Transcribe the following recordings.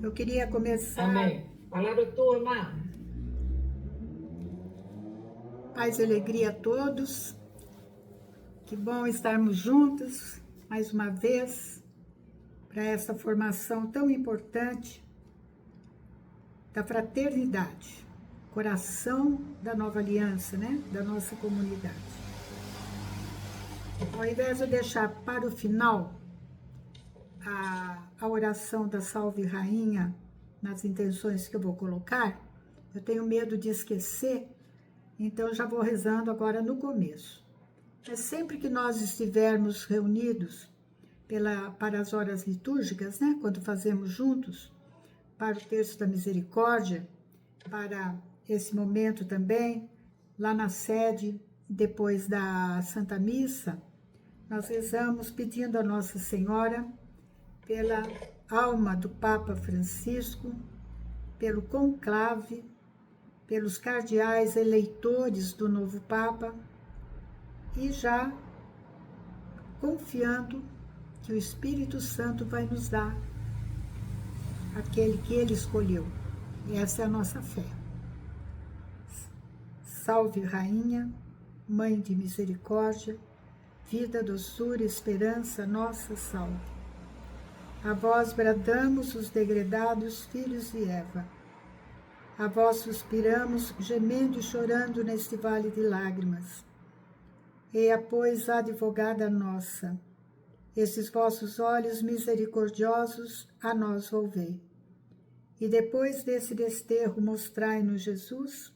Eu queria começar. Amém. Palavra tua, irmã. Paz e alegria a todos. Que bom estarmos juntos mais uma vez para essa formação tão importante da fraternidade, coração da nova aliança, né? Da nossa comunidade. Ao invés de eu deixar para o final a oração da Salve Rainha nas intenções que eu vou colocar, eu tenho medo de esquecer, então já vou rezando agora no começo. Mas sempre que nós estivermos reunidos para as horas litúrgicas, né, quando fazemos juntos, para o Terço da Misericórdia, para esse momento também, lá na sede, depois da Santa Missa, nós rezamos pedindo a Nossa Senhora pela alma do Papa Francisco, pelo conclave, pelos cardeais eleitores do novo Papa, e já confiando que o Espírito Santo vai nos dar aquele que ele escolheu. E essa é a nossa fé. Salve, Rainha, Mãe de Misericórdia, vida, doçura e esperança, nossa salve. A vós bradamos os degredados filhos de Eva. A vós suspiramos, gemendo e chorando neste vale de lágrimas. Eia, pois, advogada nossa, esses vossos olhos misericordiosos a nós volvei. E depois desse desterro mostrai-nos Jesus,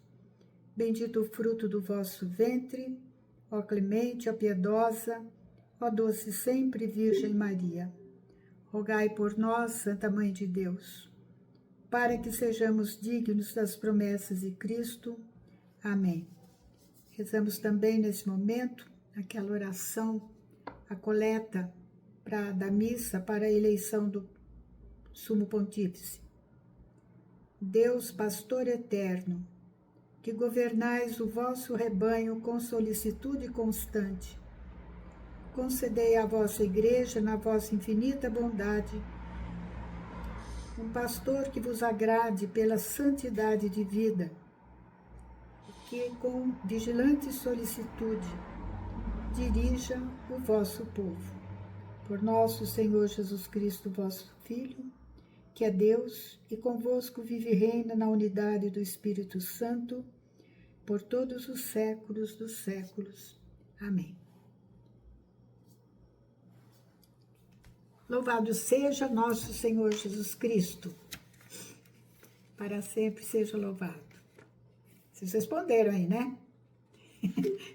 bendito o fruto do vosso ventre, ó clemente, ó piedosa, ó doce sempre Virgem Maria. Rogai por nós, Santa Mãe de Deus, para que sejamos dignos das promessas de Cristo. Amém. Rezamos também nesse momento aquela oração, a coleta da missa para a eleição do Sumo Pontífice. Deus, pastor eterno, que governais o vosso rebanho com solicitude constante, concedei à vossa Igreja, na vossa infinita bondade, um pastor que vos agrade pela santidade de vida, que com vigilante solicitude dirija o vosso povo. Por nosso Senhor Jesus Cristo, vosso Filho, que é Deus e convosco vive e reina na unidade do Espírito Santo, por todos os séculos dos séculos. Amém. Louvado seja nosso Senhor Jesus Cristo. Para sempre seja louvado. Vocês responderam aí, né?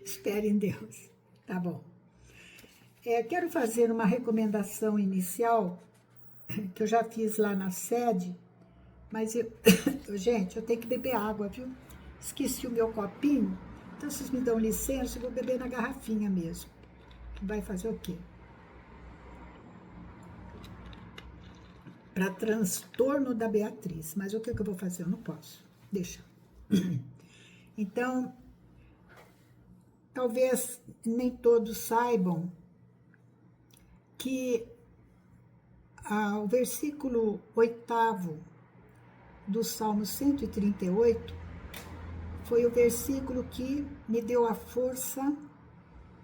Espere em Deus. Tá bom. Quero fazer uma recomendação inicial, que eu já fiz lá na sede, mas, gente, eu tenho que beber água, viu? Esqueci o meu copinho, então vocês me dão licença, eu vou beber na garrafinha mesmo. Vai fazer o quê? Para transtorno da Beatriz. Mas o que eu vou fazer? Eu não posso. Deixa. Então, talvez nem todos saibam que o versículo 8º do Salmo 138 foi o versículo que me deu a força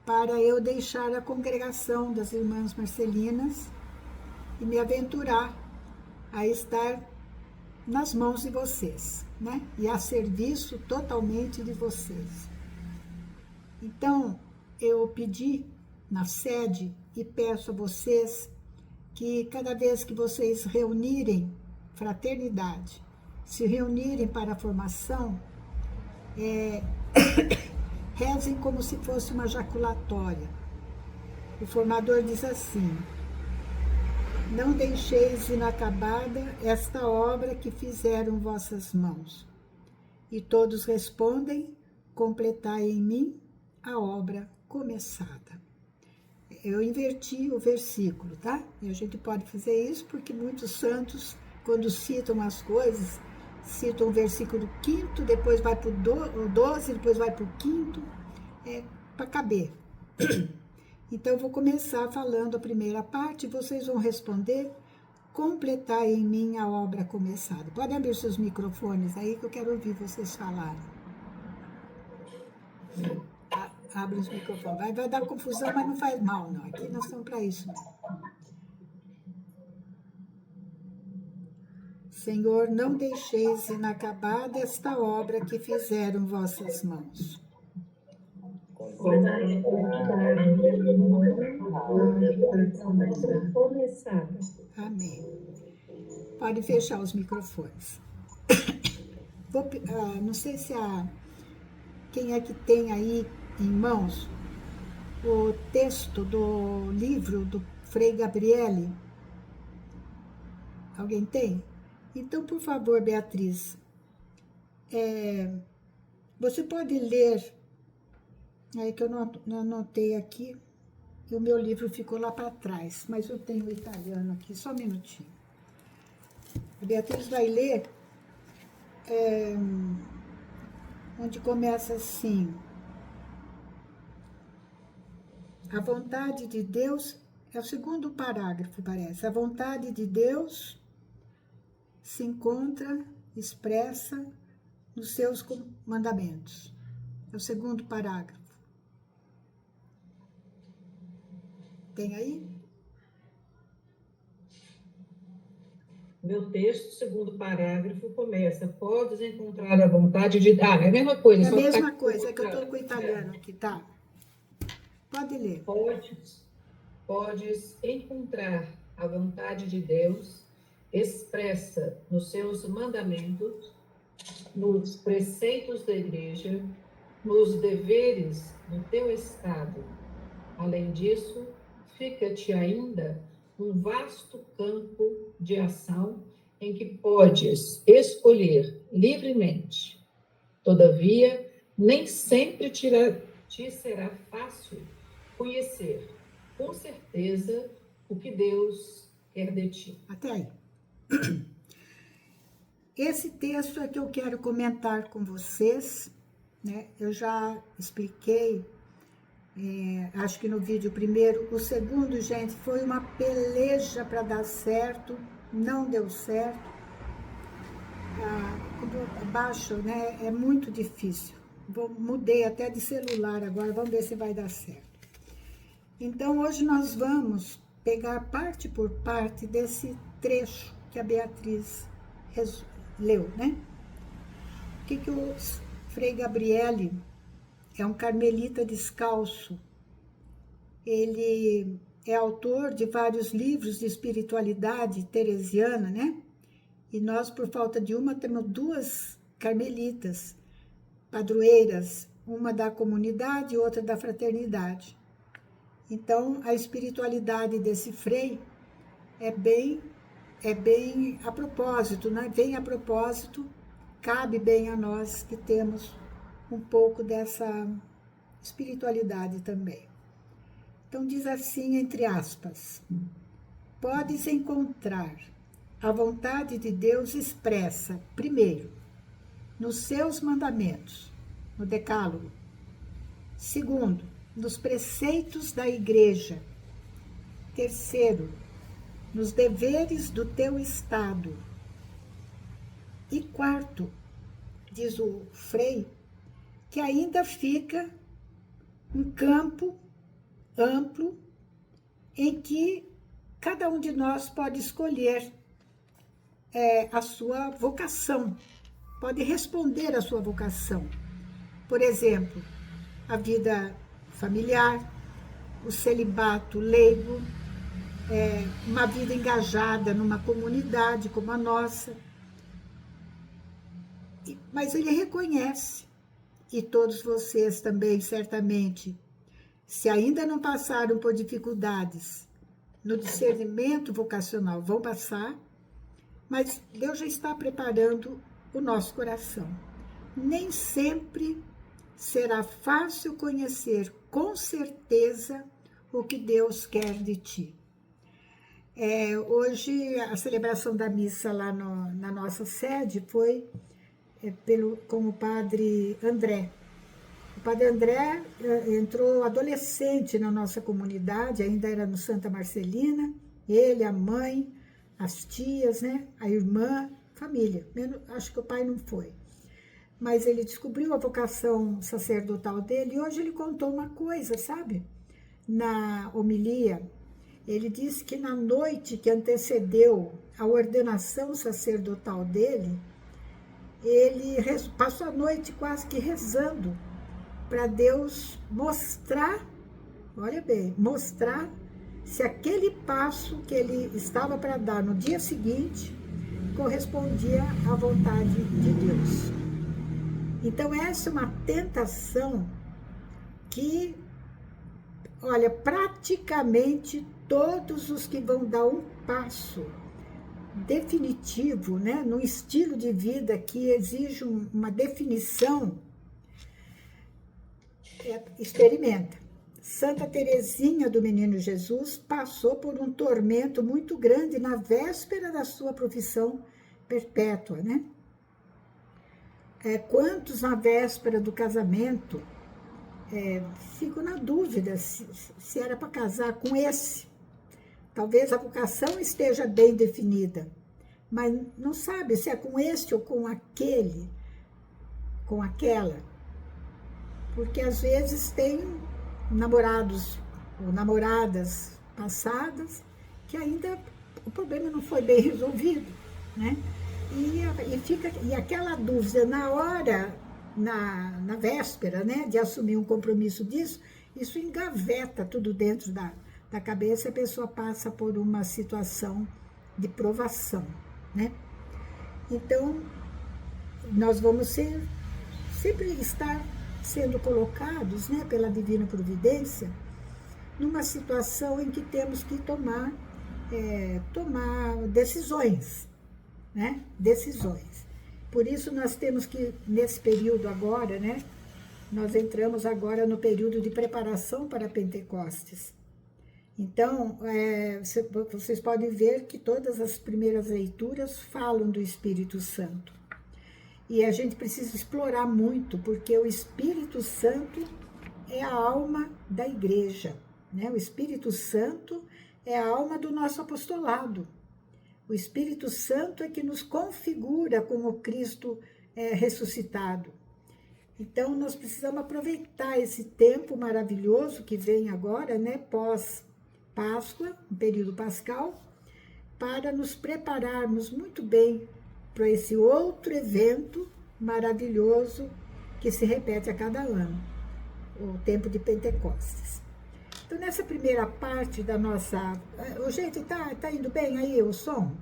para eu deixar a congregação das Irmãs Marcelinas e me aventurar a estar nas mãos de vocês, né? E a serviço totalmente de vocês. Então, eu pedi na sede e peço a vocês que cada vez que vocês reunirem fraternidade, se reunirem para a formação, rezem como se fosse uma jaculatória. O formador diz assim: não deixeis inacabada esta obra que fizeram vossas mãos. E todos respondem: completai em mim a obra começada. Eu inverti o versículo, tá? E a gente pode fazer isso porque muitos santos, quando citam as coisas, citam o versículo 5º, depois vai para o 12, depois vai para o 5º, para caber. Então, eu vou começar falando a primeira parte, e vocês vão responder completai em mim a obra começada. Podem abrir seus microfones aí que eu quero ouvir vocês falarem. Abre os microfones. Vai dar confusão, mas não faz mal, não. Aqui nós estamos para isso. Senhor, não deixeis inacabada esta obra que fizeram vossas mãos. Amém. Pode fechar os microfones. Não sei se quem é que tem aí em mãos o texto do livro do Frei Gabriele. Alguém tem? Então, por favor, Beatriz, você pode ler, que eu não anotei aqui, e o meu livro ficou lá para trás, mas eu tenho o italiano aqui, só um minutinho. A Beatriz vai ler, onde começa assim: a vontade de Deus, é o segundo parágrafo, parece. A vontade de Deus se encontra, expressa nos seus mandamentos. É o segundo parágrafo. Tem aí? Meu texto, segundo parágrafo, começa: podes encontrar a vontade de... é a mesma coisa. É a mesma coisa, é que eu estou com o italiano aqui, tá? Pode ler. Podes encontrar a vontade de Deus expressa nos seus mandamentos, nos preceitos da igreja, nos deveres do teu estado. Além disso, fica-te ainda um vasto campo de ação em que podes escolher livremente. Todavia, nem sempre te será fácil conhecer com certeza o que Deus quer de ti. Até aí. Esse texto é que eu quero comentar com vocês, né? Eu já expliquei, acho que no vídeo primeiro. O segundo, gente, foi uma peleja para dar certo, não deu certo. Quando eu baixo, né, é muito difícil. Mudei até de celular agora, vamos ver se vai dar certo. Então, hoje nós vamos pegar parte por parte desse trecho que a Beatriz leu, né? O que o Frei Gabriele é um carmelita descalço. Ele é autor de vários livros de espiritualidade teresiana, né? E nós, por falta de uma, temos duas carmelitas, padroeiras, uma da comunidade e outra da fraternidade. Então, a espiritualidade desse frei é bem a propósito, né? Vem a propósito, cabe bem a nós que temos um pouco dessa espiritualidade também. Então, diz assim, entre aspas: podes encontrar a vontade de Deus expressa, primeiro, nos seus mandamentos, no Decálogo. Segundo, nos preceitos da igreja. Terceiro, nos deveres do teu estado. E quarto, diz o Frei, que ainda fica um campo amplo em que cada um de nós pode escolher a sua vocação, pode responder à sua vocação. Por exemplo, a vida familiar, o celibato leigo, uma vida engajada numa comunidade como a nossa. Mas ele reconhece, e todos vocês também, certamente, se ainda não passaram por dificuldades no discernimento vocacional, vão passar, mas Deus já está preparando o nosso coração. Nem sempre será fácil conhecer com certeza o que Deus quer de ti. Hoje, a celebração da missa lá na nossa sede foi com o padre André. O padre André entrou adolescente na nossa comunidade, ainda era no Santa Marcelina, ele, a mãe, as tias, né? A irmã, família. Acho que o pai não foi. Mas ele descobriu a vocação sacerdotal dele e hoje ele contou uma coisa, sabe? Na homilia, ele disse que na noite que antecedeu a ordenação sacerdotal dele, ele passou a noite quase que rezando para Deus mostrar, olha bem, mostrar se aquele passo que ele estava para dar no dia seguinte correspondia à vontade de Deus. Então essa é uma tentação que, olha, praticamente todos os que vão dar um passo definitivo, né, num estilo de vida que exige uma definição, experimenta. Santa Teresinha do Menino Jesus passou por um tormento muito grande na véspera da sua profissão perpétua, né? Quantos na véspera do casamento fico na dúvida se era para casar com esse. Talvez a vocação esteja bem definida, mas não sabe se é com este ou com aquele, com aquela. Porque às vezes tem namorados ou namoradas passadas que ainda o problema não foi bem resolvido, né? E aquela dúvida na hora, na véspera, né, de assumir um compromisso disso, isso engaveta tudo dentro da cabeça, a pessoa passa por uma situação de provação, né? Então, nós vamos sempre estar sendo colocados, né, pela divina providência, numa situação em que temos que tomar decisões, né? Decisões. Por isso nós temos que, nesse período agora, né, nós entramos agora no período de preparação para Pentecostes. Então, vocês podem ver que todas as primeiras leituras falam do Espírito Santo. E a gente precisa explorar muito, porque o Espírito Santo é a alma da igreja, né? O Espírito Santo é a alma do nosso apostolado. O Espírito Santo é que nos configura como Cristo ressuscitado. Então, nós precisamos aproveitar esse tempo maravilhoso que vem agora, né, pós-Páscoa, um período pascal, para nos prepararmos muito bem para esse outro evento maravilhoso que se repete a cada ano, o tempo de Pentecostes. Então, nessa primeira parte da nossa... Gente, tá indo bem aí o som?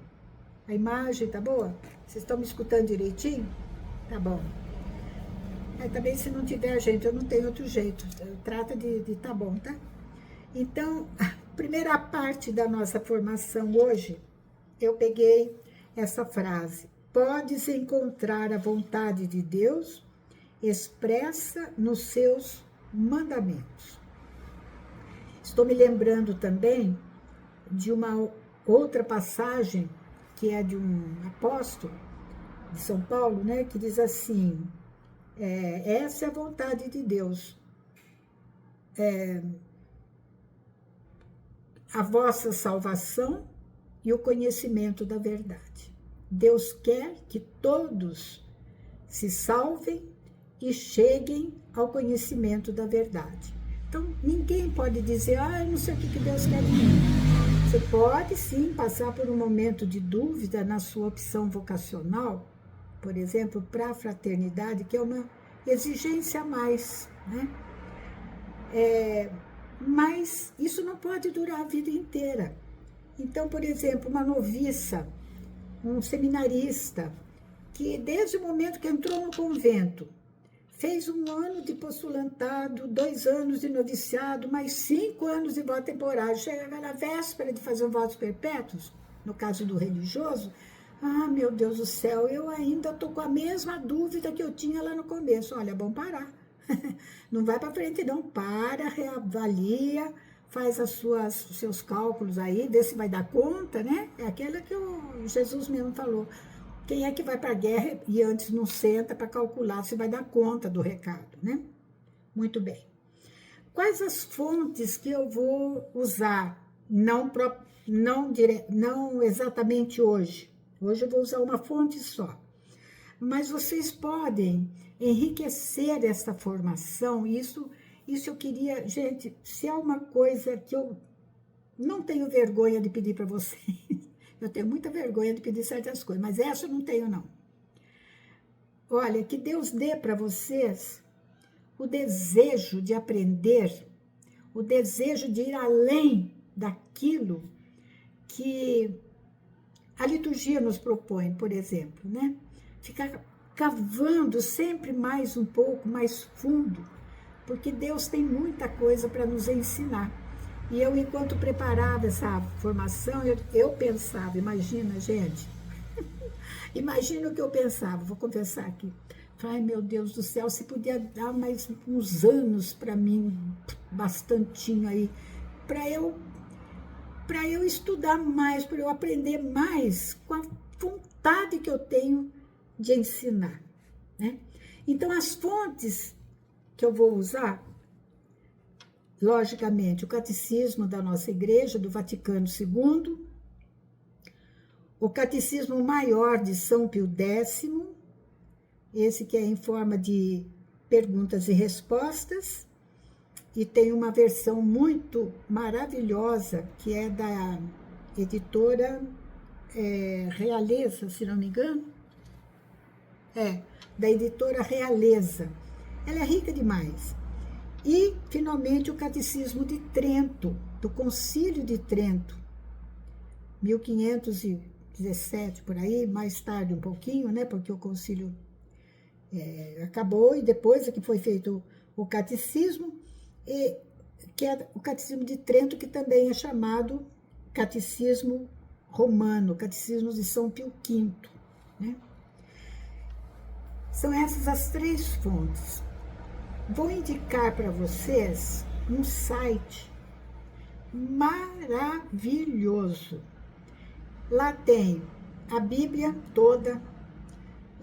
A imagem tá boa? Vocês estão me escutando direitinho? Tá bom. Também, se não tiver, gente, eu não tenho outro jeito. Trata de tá bom, tá? Então, a primeira parte da nossa formação hoje, eu peguei essa frase. Podes encontrar a vontade de Deus expressa nos seus mandamentos. Estou me lembrando também de uma outra passagem, que é de um apóstolo de São Paulo, né, que diz assim, essa é a vontade de Deus, a vossa salvação e o conhecimento da verdade. Deus quer que todos se salvem e cheguem ao conhecimento da verdade. Então, ninguém pode dizer, eu não sei o que Deus quer de mim. Você pode, sim, passar por um momento de dúvida na sua opção vocacional, por exemplo, para a fraternidade, que é uma exigência a mais, né? Mas isso não pode durar a vida inteira. Então, por exemplo, uma noviça, um seminarista, que desde o momento que entrou no convento, fez 1 ano de postulantado, 2 anos de noviciado, mais 5 anos de voto temporário. Chega na véspera de fazer um votos perpétuos, no caso do religioso, meu Deus do céu, eu ainda estou com a mesma dúvida que eu tinha lá no começo. Olha, é bom parar. Não vai para frente não, para, reavalia, faz os seus cálculos aí, vê se vai dar conta, né? É aquela que o Jesus mesmo falou. Quem é que vai para a guerra e antes não senta para calcular se vai dar conta do recado, né? Muito bem. Quais as fontes que eu vou usar não exatamente hoje. Hoje eu vou usar uma fonte só. Mas vocês podem enriquecer essa formação. Isso eu queria... Gente, se há uma coisa que eu não tenho vergonha de pedir para vocês, eu tenho muita vergonha de pedir certas coisas, mas essa eu não tenho, não. Olha, que Deus dê para vocês o desejo de aprender, o desejo de ir além daquilo que a liturgia nos propõe, por exemplo, né? Ficar cavando sempre mais um pouco, mais fundo, porque Deus tem muita coisa para nos ensinar. E eu, enquanto preparava essa formação, eu pensava, imagina, gente, imagina o que eu pensava, vou confessar aqui. Ai, meu Deus do céu, se podia dar mais uns anos para mim, bastantinho aí, para eu estudar mais, para eu aprender mais com a vontade que eu tenho de ensinar, né? Então, as fontes que eu vou usar, logicamente, o Catecismo da nossa Igreja, do Vaticano II, o Catecismo Maior de São Pio X, esse que é em forma de perguntas e respostas, e tem uma versão muito maravilhosa, que é da editora Realeza, se não me engano. Da editora Realeza. Ela é rica demais. E, finalmente, o Catecismo de Trento, do Concílio de Trento, 1517, por aí, mais tarde um pouquinho, né, porque o concílio acabou, e depois é que foi feito o Catecismo, que é o Catecismo de Trento, que também é chamado Catecismo Romano, Catecismo de São Pio V, né? São essas as três fontes. Vou indicar para vocês um site maravilhoso. Lá tem a Bíblia toda,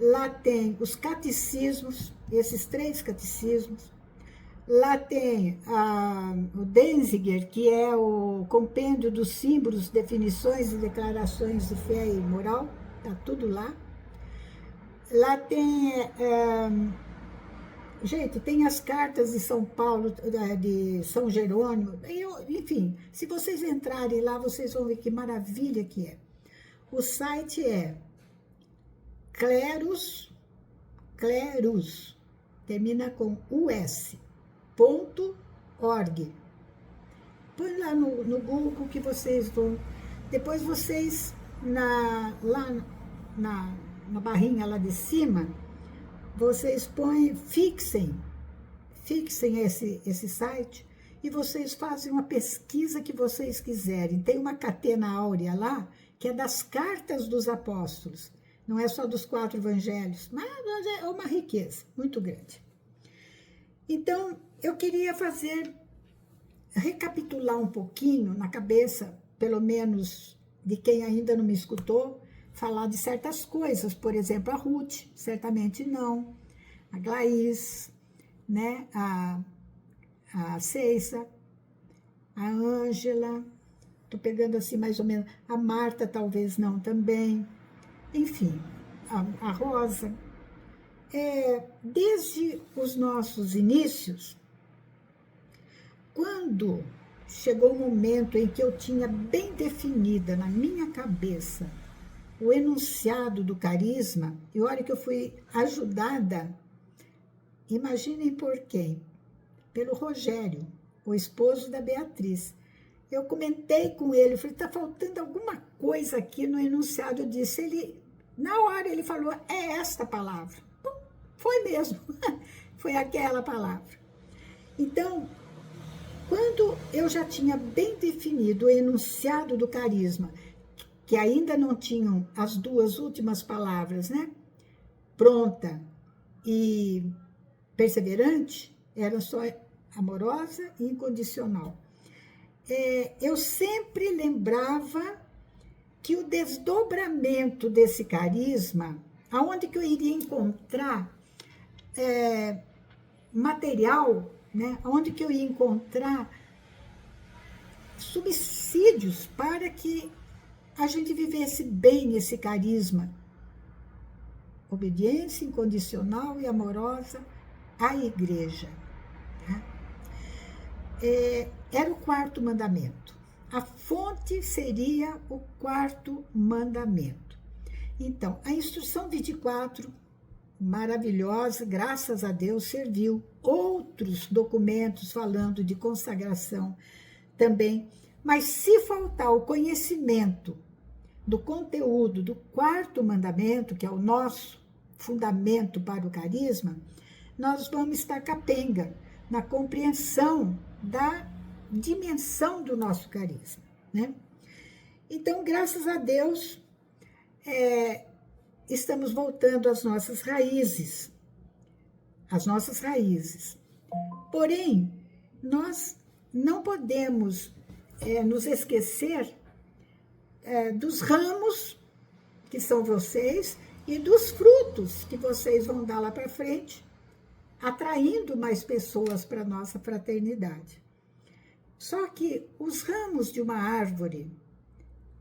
lá tem os catecismos, esses três catecismos, lá tem o Denzinger, que é o compêndio dos símbolos, definições e declarações de fé e moral, está tudo lá. Lá tem... gente, tem as cartas de São Paulo, de São Jerônimo, enfim, se vocês entrarem lá, vocês vão ver que maravilha que é. O site é Clerus, termina com us.org. Põe lá no Google que vocês vão... Depois vocês, lá na barrinha lá de cima, vocês fixem esse site e vocês fazem uma pesquisa que vocês quiserem. Tem uma catena áurea lá, que é das cartas dos apóstolos. Não é só dos 4 evangelhos, mas é uma riqueza muito grande. Então, eu queria recapitular um pouquinho na cabeça, pelo menos de quem ainda não me escutou, falar de certas coisas, por exemplo, a Ruth, certamente não, a Glaís, né? a Ceissa, a Ângela, estou pegando assim mais ou menos, a Marta talvez não também, enfim, a Rosa. Desde os nossos inícios, quando chegou o momento em que eu tinha bem definida na minha cabeça o enunciado do carisma, e olha que eu fui ajudada, imaginem por quem? Pelo Rogério, o esposo da Beatriz. Eu comentei com ele, falei, está faltando alguma coisa aqui no enunciado, eu disse, na hora ele falou, é esta palavra. Bom, foi mesmo, foi aquela palavra. Então, quando eu já tinha bem definido o enunciado do carisma, que ainda não tinham as 2 últimas palavras, né? Pronta e perseverante, era só amorosa e incondicional. Eu sempre lembrava que o desdobramento desse carisma, aonde que eu iria encontrar material, né? Aonde que eu ia encontrar subsídios para que a gente vivesse bem esse carisma. Obediência incondicional e amorosa à igreja. Tá? Era o quarto mandamento. A fonte seria o quarto mandamento. Então, a instrução 24, maravilhosa, graças a Deus, serviu. Outros documentos falando de consagração também. Mas se faltar o conhecimento do conteúdo do quarto mandamento, que é o nosso fundamento para o carisma, nós vamos estar capenga na compreensão da dimensão do nosso carisma, né? Então, graças a Deus, estamos voltando às nossas raízes. Porém, nós não podemos nos esquecer dos ramos, que são vocês, e dos frutos que vocês vão dar lá para frente, atraindo mais pessoas para a nossa fraternidade. Só que os ramos de uma árvore,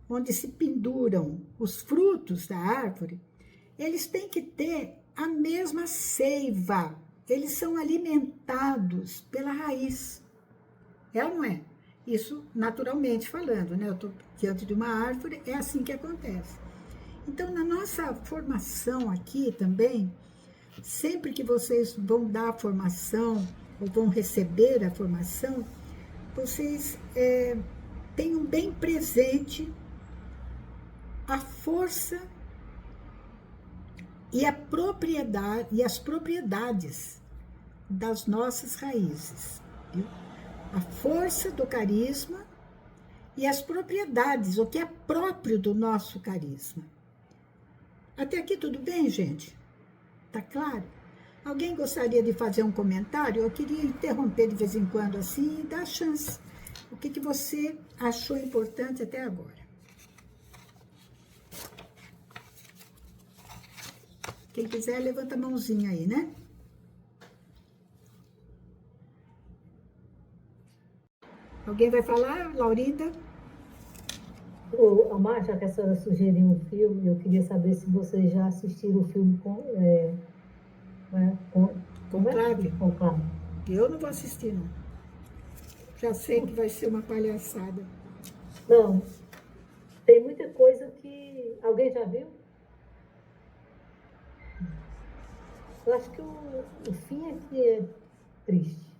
onde se penduram os frutos da árvore, eles têm que ter a mesma seiva. Eles são alimentados pela raiz. É ou não é? Isso naturalmente falando, né? Eu estou diante de uma árvore, é assim que acontece. Então, na nossa formação aqui também, sempre que vocês vão dar a formação ou vão receber a formação, vocês tenham bem presente a força e a propriedade e as propriedades das nossas raízes, viu? A força do carisma e as propriedades, o que é próprio do nosso carisma. Até aqui tudo bem, gente? Tá claro? Alguém gostaria de fazer um comentário? Eu queria interromper de vez em quando assim e dar a chance. O que você achou importante até agora? Quem quiser, levanta a mãozinha aí, né? Alguém vai falar, Laurinda? A Márcia, que a senhora sugeriu um filme, eu queria saber se vocês já assistiram o filme Conclave? Conclave. Eu não vou assistir, não. Já sei que vai ser uma palhaçada. Não, tem muita coisa que... Alguém já viu? Eu acho que o fim é que é triste.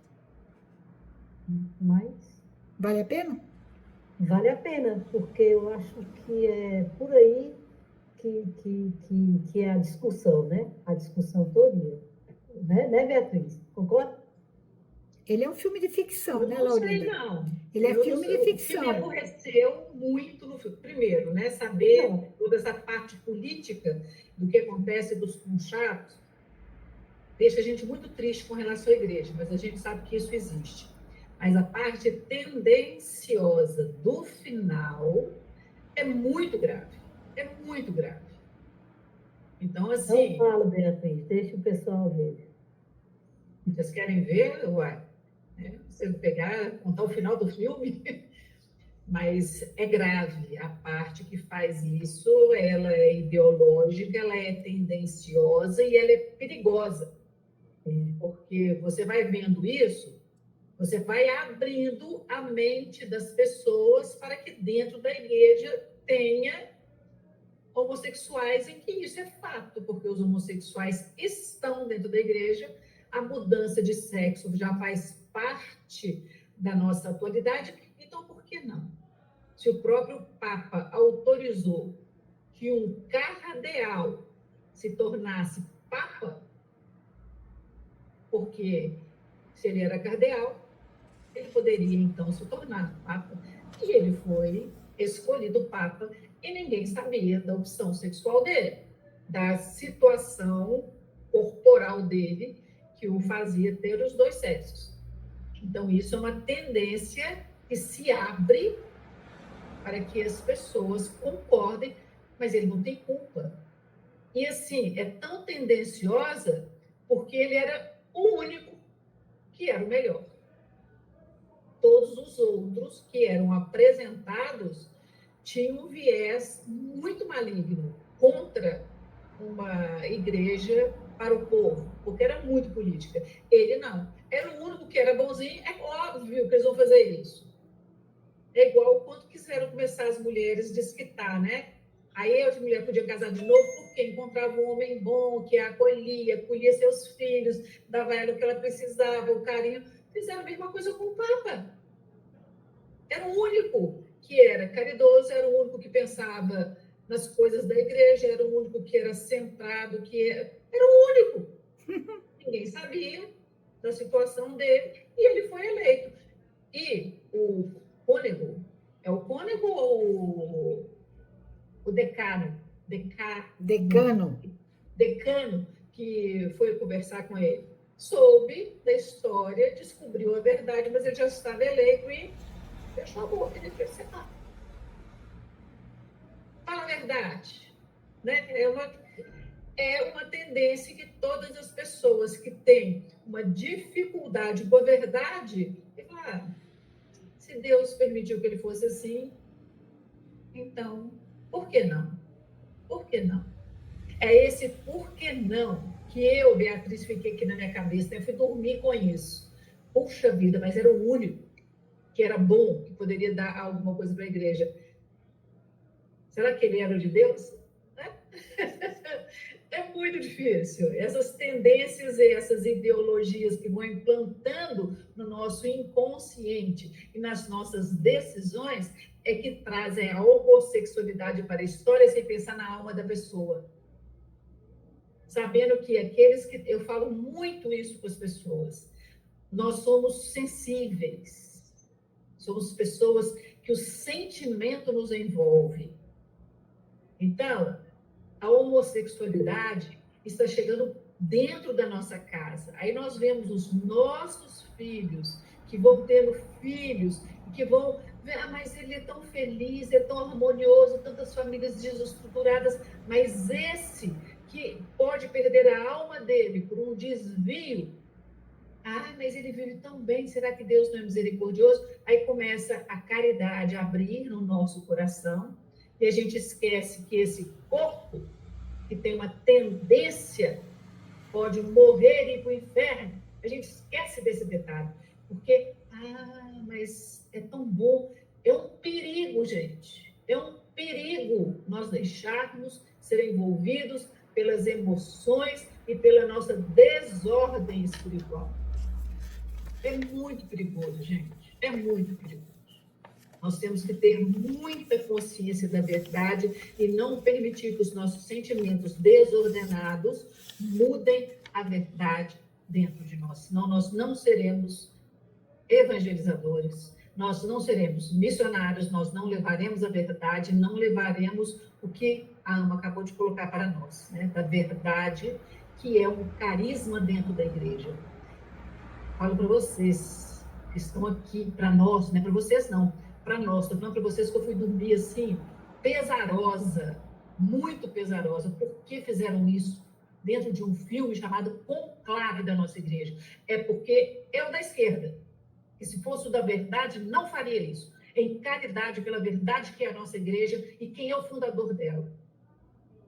Mas... Vale a pena? Vale a pena, porque eu acho que é por aí que é a discussão, né? A discussão toda. Né, Beatriz? Concorda? Ele é um filme de ficção, Eu né, não Laurinda? sei, não. Ele é filme de ficção. O que me aborreceu muito no filme. Primeiro, né, saber toda essa parte política do que acontece dos conchatos deixa a gente muito triste com relação à igreja, mas a gente sabe que isso existe. Mas a parte tendenciosa do final é muito grave. É muito grave. Então, assim... Não fala, Beatriz, deixa o pessoal ver. Vocês querem ver? Uai. Você pegar, contar o final do filme... Mas é grave a parte que faz isso, ela é ideológica, ela é tendenciosa e ela é perigosa. Porque você vai vendo isso, você vai abrindo a mente das pessoas para que dentro da igreja tenha homossexuais, em que isso é fato, porque os homossexuais estão dentro da igreja, a mudança de sexo já faz parte da nossa atualidade, então por que não? Se o próprio Papa autorizou que um cardeal se tornasse Papa, porque se ele era cardeal, ele poderia então se tornar Papa, e ele foi escolhido Papa, e ninguém sabia da opção sexual dele, da situação corporal dele, que o fazia ter os dois sexos. Então, isso é uma tendência que se abre para que as pessoas concordem, mas ele não tem culpa. E assim, é tão tendenciosa porque ele era o único que era o melhor. todos os outros que eram apresentados tinham um viés muito maligno contra uma igreja para o povo, porque era muito política. Ele não. Era o único que era bonzinho. É óbvio que eles vão fazer isso. É igual quando quiseram começar as mulheres a desquitar, né? Aí a mulher podia casar de novo porque encontrava um homem bom, que a acolhia, acolhia seus filhos, dava a ela o que ela precisava, o carinho. Fizeram a mesma coisa com o Papa. Era o único que era caridoso, era o único que pensava nas coisas da igreja, era o único que era centrado, era o único. Ninguém sabia da situação dele e ele foi eleito. E o cônego, é o cônego ou o decano? Decano, que foi conversar com ele, soube da história, descobriu a verdade, mas ele já estava eleito e fechou a boca, ele fez sentar. Fala a verdade. Né? É uma tendência que todas as pessoas que têm uma dificuldade com a verdade, se Deus permitiu que ele fosse assim, então, por que não? Por que não? É esse por que não que eu, Beatriz, fiquei aqui na minha cabeça, eu fui dormir com isso. Puxa vida, mas era o único que era bom, que poderia dar alguma coisa para a igreja. Será que ele era o de Deus? É muito difícil. Essas tendências e essas ideologias que vão implantando no nosso inconsciente e nas nossas decisões é que trazem a homossexualidade para a história sem pensar na alma da pessoa. Sabendo que aqueles que... Eu falo muito isso com as pessoas. Nós somos sensíveis. Somos pessoas que o sentimento nos envolve. Então, a homossexualidade está chegando dentro da nossa casa. Aí nós vemos os nossos filhos, que vão tendo filhos, que vão ver, mas ele é tão feliz, é tão harmonioso, tantas famílias desestruturadas, mas esse que pode perder a alma dele por um desvio, mas ele vive tão bem, será que Deus não é misericordioso? Aí começa a caridade a abrir no nosso coração, e a gente esquece que esse corpo, que tem uma tendência, pode morrer e ir para o inferno. A gente esquece desse detalhe, porque, mas é tão bom. É um perigo, gente. É um perigo nós deixarmos ser envolvidos pelas emoções e pela nossa desordem espiritual. É muito perigoso, gente. É muito perigoso. Nós temos que ter muita consciência da verdade e não permitir que os nossos sentimentos desordenados mudem a verdade dentro de nós. Senão nós não seremos evangelizadores, nós não seremos missionários, nós não levaremos a verdade, não levaremos o que a Ama acabou de colocar para nós, né? Da verdade, que é um carisma dentro da igreja. Falo para vocês que estão aqui, para nós, não é para vocês não, para nós, estou falando para vocês que eu fui dormir assim, pesarosa, muito pesarosa. Por que fizeram isso dentro de um filme chamado Conclave da nossa igreja? É porque é o da esquerda, que se fosse o da verdade, não faria isso. Em caridade pela verdade que é a nossa igreja e quem é o fundador dela.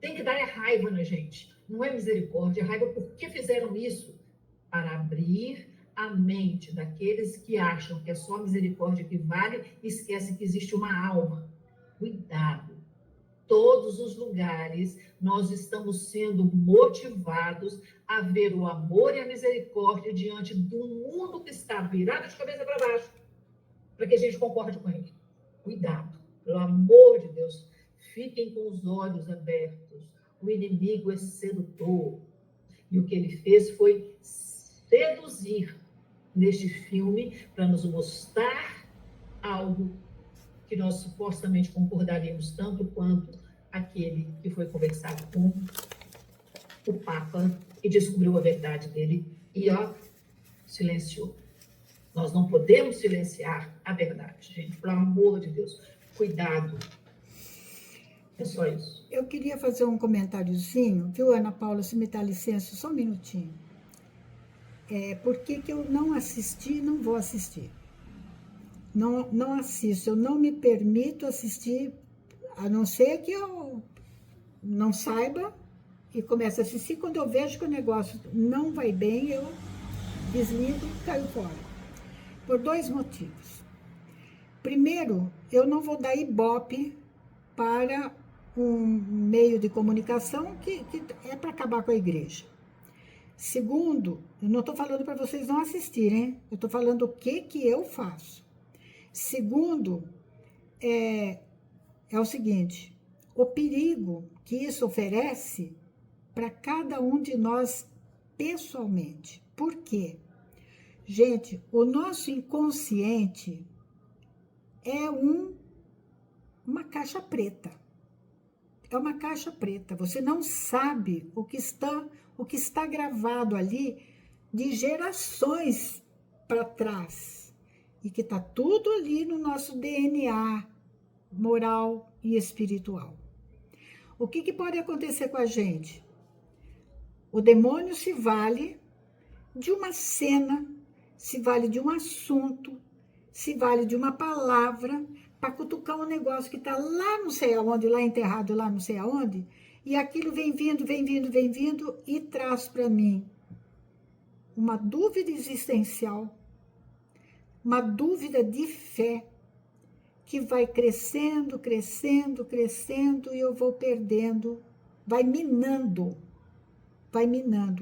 Tem que dar raiva na gente, não é misericórdia, é raiva. Por que fizeram isso? Para abrir a mente daqueles que acham que é só misericórdia que vale e esquecem que existe uma alma. Cuidado. Todos os lugares nós estamos sendo motivados a ver o amor e a misericórdia diante do mundo que está virado de cabeça para baixo, para que a gente concorde com ele. Cuidado. Pelo amor de Deus, fiquem com os olhos abertos. O inimigo é sedutor. E o que ele fez foi seduzir neste filme para nos mostrar algo que nós supostamente concordaríamos tanto quanto aquele que foi conversar com o Papa e descobriu a verdade dele e, silenciou. Nós não podemos silenciar a verdade, gente. Pelo amor de Deus, cuidado. É só isso. Eu queria fazer um comentáriozinho, viu, Ana Paula, se me dá licença, só um minutinho. Por que eu não assisti e não vou assistir? não assisto, eu não me permito assistir, a não ser que eu não saiba e comece a assistir. Quando eu vejo que o negócio não vai bem, eu desligo e caio fora. Por 2 motivos. Primeiro, eu não vou dar ibope para um meio de comunicação que é para acabar com a igreja. Segundo, eu não estou falando para vocês não assistirem, eu estou falando o que eu faço. Segundo, é o seguinte, o perigo que isso oferece para cada um de nós pessoalmente. Por quê? Gente, o nosso inconsciente é uma caixa preta. É uma caixa preta. Você não sabe o que está gravado ali de gerações para trás. E que está tudo ali no nosso DNA moral e espiritual. O que pode acontecer com a gente? O demônio se vale de uma cena, se vale de um assunto, se vale de uma palavra para cutucar um negócio que está lá não sei aonde, lá enterrado, lá não sei aonde, e aquilo vem vindo e traz para mim uma dúvida existencial, uma dúvida de fé, que vai crescendo, e eu vou perdendo, vai minando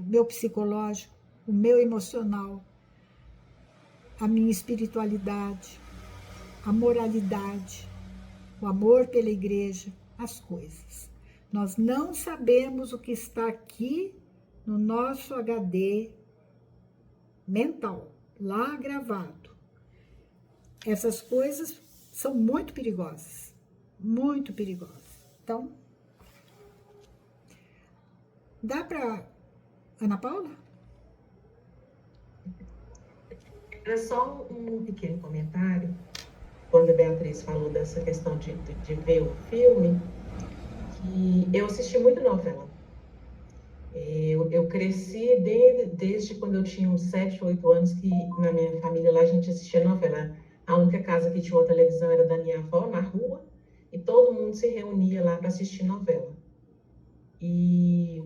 o meu psicológico, o meu emocional, a minha espiritualidade, a moralidade, o amor pela igreja, as coisas. Nós não sabemos o que está aqui no nosso HD mental, lá gravado. Essas coisas são muito perigosas, muito perigosas. Então, dá para Ana Paula? Era só um pequeno comentário, quando a Beatriz falou dessa questão de ver o filme, que eu assisti muito novela. Eu cresci desde quando eu tinha uns 7, 8 anos, que na minha família lá a gente assistia novela. A única casa que tinha uma televisão era da minha avó, na rua, e todo mundo se reunia lá para assistir novela. E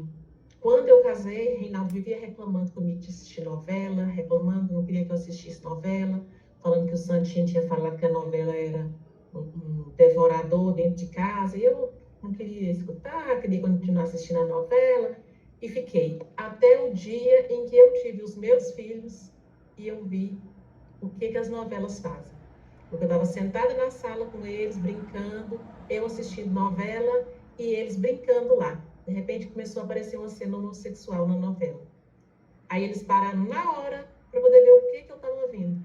quando eu casei, Reinaldo vivia reclamando comigo de assistir novela, reclamando, não queria que eu assistisse novela, falando que o Santinho tinha falado que a novela era um devorador dentro de casa, e eu não queria escutar, queria continuar assistindo a novela, e fiquei até o dia em que eu tive os meus filhos e eu vi o que as novelas fazem. Porque eu estava sentada na sala com eles, brincando, eu assistindo novela e eles brincando lá. De repente começou a aparecer uma cena homossexual na novela. Aí eles pararam na hora para poder ver o que eu estava vendo.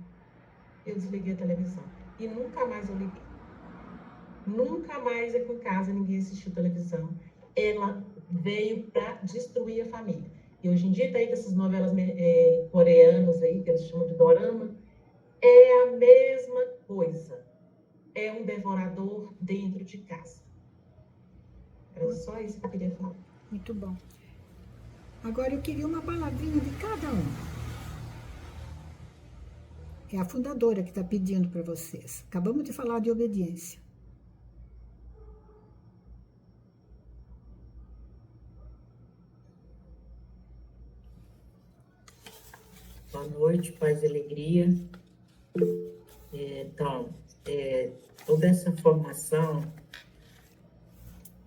Eu desliguei a televisão e nunca mais eu liguei. Nunca mais aqui em casa ninguém assistiu televisão. Ela veio para destruir a família. E hoje em dia tá aí com essas novelas coreanas aí, que eles chamam de dorama, é a mesma coisa. É um devorador dentro de casa. Era só isso que eu queria falar. Muito bom. Agora eu queria uma palavrinha de cada um. É a fundadora que está pedindo para vocês. Acabamos de falar de obediência. Boa noite, paz e alegria. Então, toda essa formação,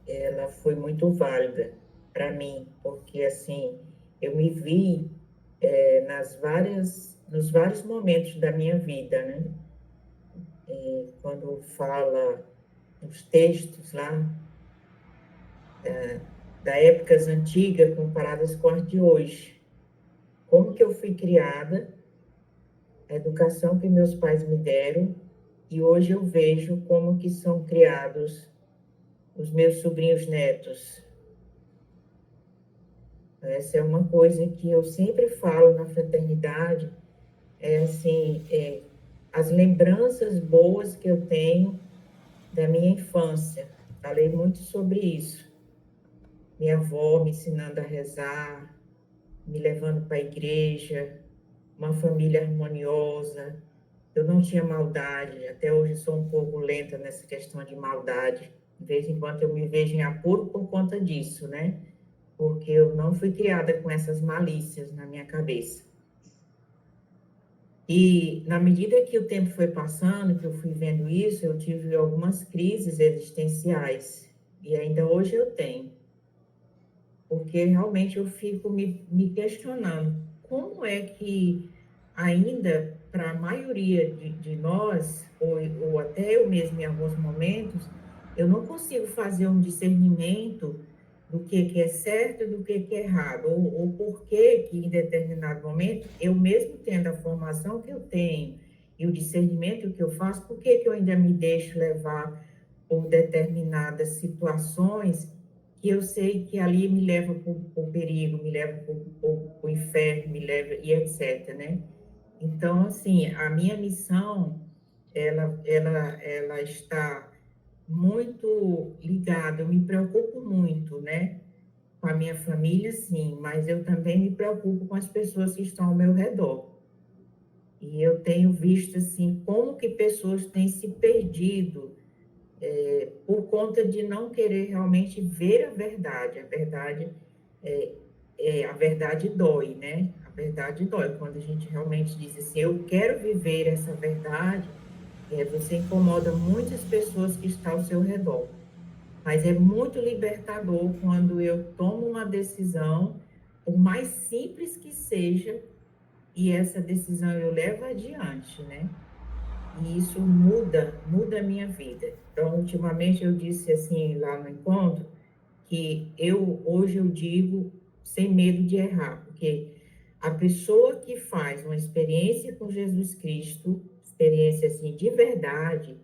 ela foi muito válida para mim, porque, assim, eu me vi nos vários momentos da minha vida, né? Quando fala nos textos lá, da épocas antigas comparadas com as de hoje, como que eu fui criada, a educação que meus pais me deram, e hoje eu vejo como que são criados os meus sobrinhos netos. Essa é uma coisa que eu sempre falo na fraternidade, as lembranças boas que eu tenho da minha infância. Falei muito sobre isso. Minha avó me ensinando a rezar, me levando para a igreja, uma família harmoniosa, eu não tinha maldade, até hoje sou um pouco lenta nessa questão de maldade. De vez em quando eu me vejo em apuro por conta disso, né? Porque eu não fui criada com essas malícias na minha cabeça. E na medida que o tempo foi passando, que eu fui vendo isso, eu tive algumas crises existenciais. E ainda hoje eu tenho. Porque realmente eu fico me questionando como é que ainda para a maioria de nós, ou até eu mesmo em alguns momentos, eu não consigo fazer um discernimento do que é certo e do que é errado, ou por que em determinado momento, eu mesmo tendo a formação que eu tenho e o discernimento que eu faço, por que eu ainda me deixo levar por determinadas situações que eu sei que ali me leva para o perigo, me leva para o inferno, me leva, e etc., né? Então, assim, a minha missão, ela está muito ligada, eu me preocupo muito, né? Com a minha família, sim, mas eu também me preocupo com as pessoas que estão ao meu redor. E eu tenho visto, assim, como que pessoas têm se perdido por conta de não querer realmente ver a verdade. A verdade dói, né? A verdade dói. Quando a gente realmente diz assim, eu quero viver essa verdade, você incomoda muitas pessoas que estão ao seu redor. Mas é muito libertador quando eu tomo uma decisão, por mais simples que seja, e essa decisão eu levo adiante, né? E isso muda a minha vida. Então, ultimamente eu disse assim lá no encontro, que hoje eu digo sem medo de errar, porque a pessoa que faz uma experiência com Jesus Cristo, experiência assim de verdade,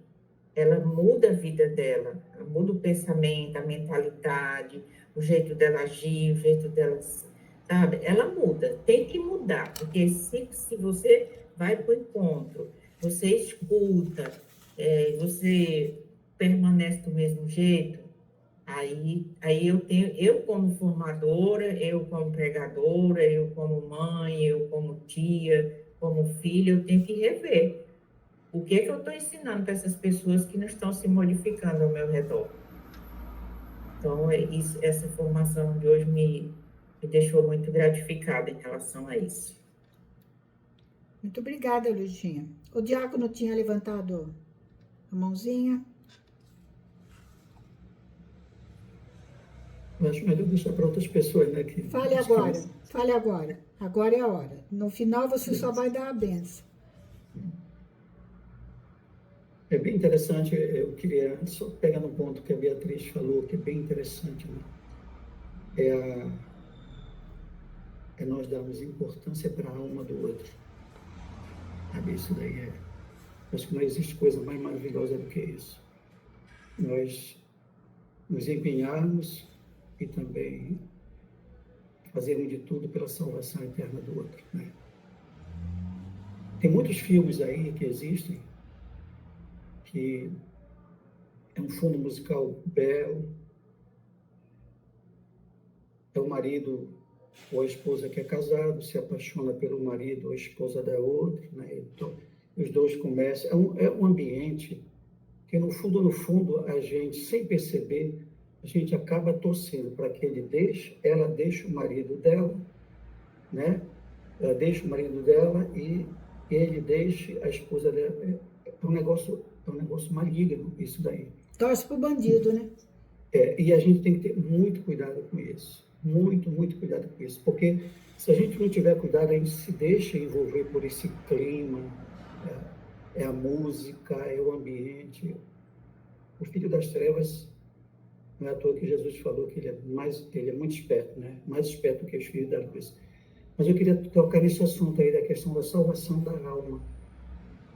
ela muda a vida dela, ela muda o pensamento, a mentalidade, o jeito dela agir, o jeito dela, sabe? Ela muda, tem que mudar, porque se você vai para o encontro, você escuta, você permanece do mesmo jeito, aí eu como formadora, eu como pregadora, eu como mãe, eu como tia, como filha, eu tenho que rever. O que eu estou ensinando para essas pessoas que não estão se modificando ao meu redor? Então, essa formação de hoje me deixou muito gratificada em relação a isso. Muito obrigada, Luzinha. O diácono tinha levantado a mãozinha. Eu acho melhor deixar para outras pessoas, né? Fale agora, fale agora. Agora é a hora. No final você só vai dar a benção. É bem interessante, eu queria só pegar no ponto que a Beatriz falou, que é bem interessante, né? É nós darmos importância para a alma do outro. Sabe, isso daí acho que não existe coisa mais maravilhosa do que isso. Nós nos empenharmos e também fazermos de tudo pela salvação eterna do outro, né? Tem muitos filmes aí que existem, que é um fundo musical belo, é o marido ou a esposa que é casado, se apaixona pelo marido ou a esposa da outra, né? Então, os dois começam, é um ambiente que no fundo, a gente, sem perceber, a gente acaba torcendo para que ela deixe o marido dela, né? Ela deixa o marido dela e ele deixe a esposa dela. É um negócio maligno, isso daí. Torce pro bandido, né? E a gente tem que ter muito cuidado com isso. Muito, muito cuidado com isso. Porque se a gente não tiver cuidado, a gente se deixa envolver por esse clima, é a música, é o ambiente. O filho das trevas, não é à toa que Jesus falou que ele é muito esperto, né? Mais esperto que os filhos da luz. Mas eu queria tocar nesse assunto aí da questão da salvação da alma.